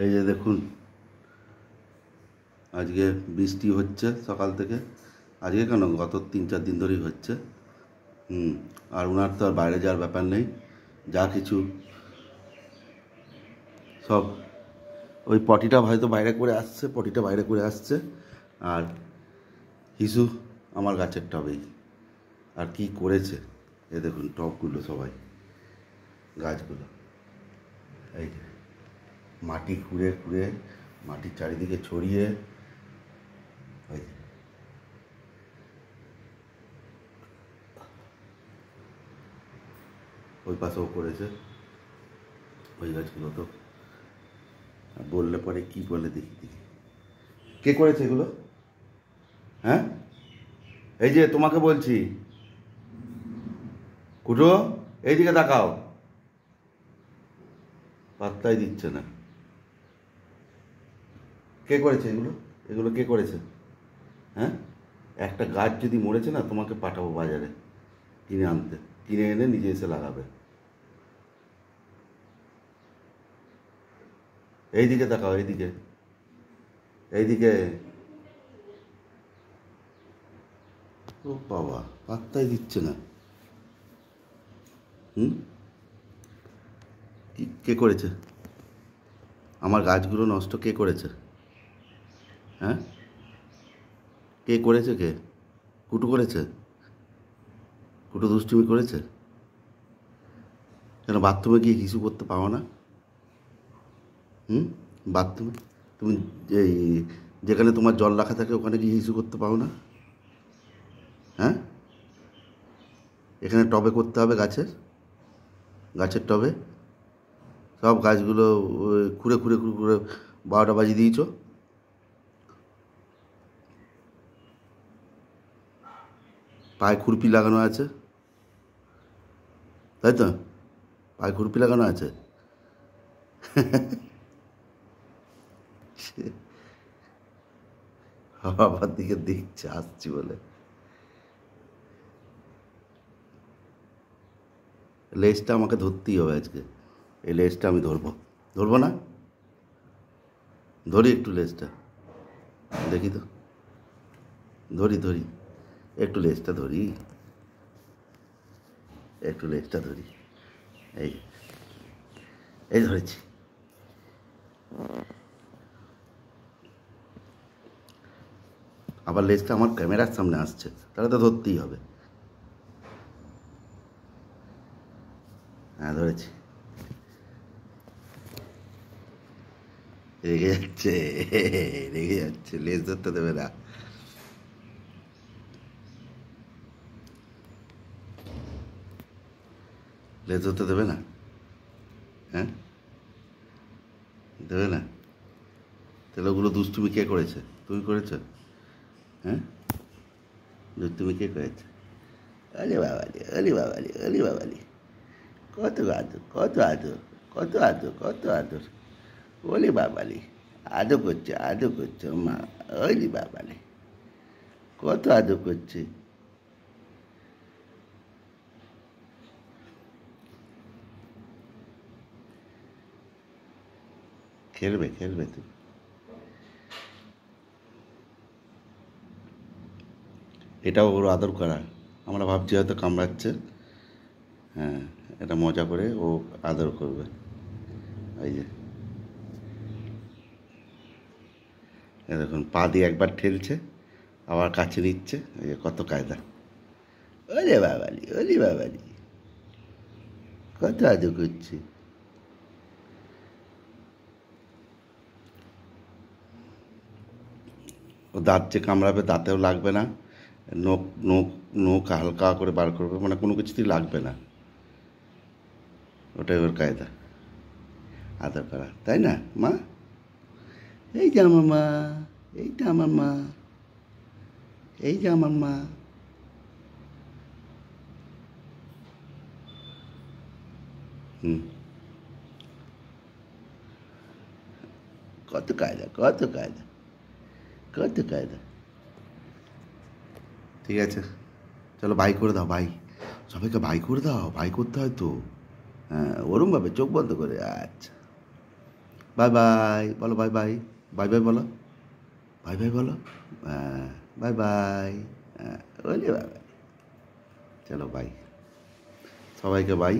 এই যে দেখুন, আজকে বৃষ্টি হচ্ছে সকাল থেকে। আজকে কেন, গত 3-4 দিন ধরেই হচ্ছে। আর ওনার তো আর বাইরে যাওয়ার ব্যাপার নেই। যা কিছু সব ওই পটিটা হয়তো বাইরে করে আসছে, পটিটা বাইরে করে আসছে। আর হিসু আমার গাছের টবেই। আর কি করেছে এ দেখুন, টবগুলো সবাই, গাছগুলো, এই যে মাটি খুঁড়ে খুঁড়ে মাটির চারিদিকে ছড়িয়ে, ওই যে ওই পাশেও করেছে। ওই গাছগুলো তো বললে পরে কি বলে, দেখি দেখি কে করেছে এগুলো। হ্যাঁ, এই যে তোমাকে বলছি, কুটো এইদিকে তাকাও। পাত্তাই দিচ্ছে না। কে করেছে এগুলো, এগুলো কে করেছে? হ্যাঁ, একটা গাছ যদি মরেছে না, তোমাকে পাঠাবো বাজারে কিনে আনতে, কিনে এনে নিজে এসে লাগাবে। এইদিকে তাকাও, এইদিকে, এইদিকে। ও বাবা, পাত্তাই দিচ্ছে না। হুম, কে করেছে আমার গাছগুলো নষ্ট? কে করেছে? হ্যাঁ, কে করেছে? কে? কুটু করেছে? কুটু দুষ্টুমি করেছে? কেন বাথরুমে গিয়ে হিসু করতে পারো না? বাথরুমে তুমি এই যেখানে তোমার জল রাখা থাকে ওখানে গিয়ে হিসু করতে পারো না? হ্যাঁ, এখানে টবে করতে হবে, গাছের গাছের টবে। সব গাছগুলো খুঁড়ে খুঁড়ে খুঁড়ে খুঁড়ে 12টা বাজিয়ে দিয়েছ। পায়ে খুরপি লাগানো আছে, তাই তো? পায়ে খুরপি লাগানো আছে। আমার দিকে দেখছে আসছি বলে। লেজটা আমাকে ধরতেই হবে আজকে। এই লেজটা আমি ধরবো। ধরবো না? ধরি একটু লেজটা, দেখি তো। ধরি ধরি, একটু লেজটা ধরি, একটু লেজটা ধরি। এই এই ধরেছি। আবার লেজটা আমার ক্যামেরার সামনে আসছে, তাহলে তো ধরতেই হবে। হ্যাঁ, ধরেছি। রেগে যাচ্ছে, রেগে যাচ্ছে, লেজ ধরতে দেবে না। লেজ ধরতে দেবে না। হ্যাঁ, দেবে না। তাহলে ওগুলো দুষ্টুমি কে করেছে? তুমি করেছো? হ্যাঁ, দুষ্টুমি কে করেছে? আরে বাবালি, আরে বাবালি, আরে বাবালি, কত আদর, কত আদর, কত আদর, কত আদর। ওলি বাবালি, আদর করছে, আদর করছে মা। ওলি বাবালি, কত আদর করছে। খেলবে, খেলবে তুমি। এটাও ওর আদর করা। আমরা ভাবছি হয়তো কামড়াচ্ছে। হ্যাঁ, এটা মজা করে ও আদর করবে। এই যে দেখুন, পা দিয়ে একবার ঠেলছে, আবার কাছে নিচ্ছে। এই যে কত কায়দা। ওরে বাবালি, ওরে বাবালি, কত আদর করছে। ও দাঁত যে কামড়াবে, দাঁতেও লাগবে না। নখ নখ নখ হালকা করে বার করবে, মানে কোনো কিছুতেই লাগবে না। ওটাই ওর কায়দা, আদর করা, তাই না মা? এই যে আমার মা, এইটা আমার মা, এই যে আমার মা। হুম, কত কায়দা, কত কায়দা, কত কায়দা। ঠিক আছে, চলো বাই করে দাও, বাই। সবাইকে বাই করে দাও, বাই করতে হয় তো। হ্যাঁ, ওরমভাবে চোখ বন্ধ করে। আচ্ছা। বাই বাই বলো, বাই বাই, বাই বাই বলো, বাই বাই বলো, হ্যাঁ বাই বাই, হ্যাঁ ওলে বাই বাই, চলো বাই, সবাইকে বাই।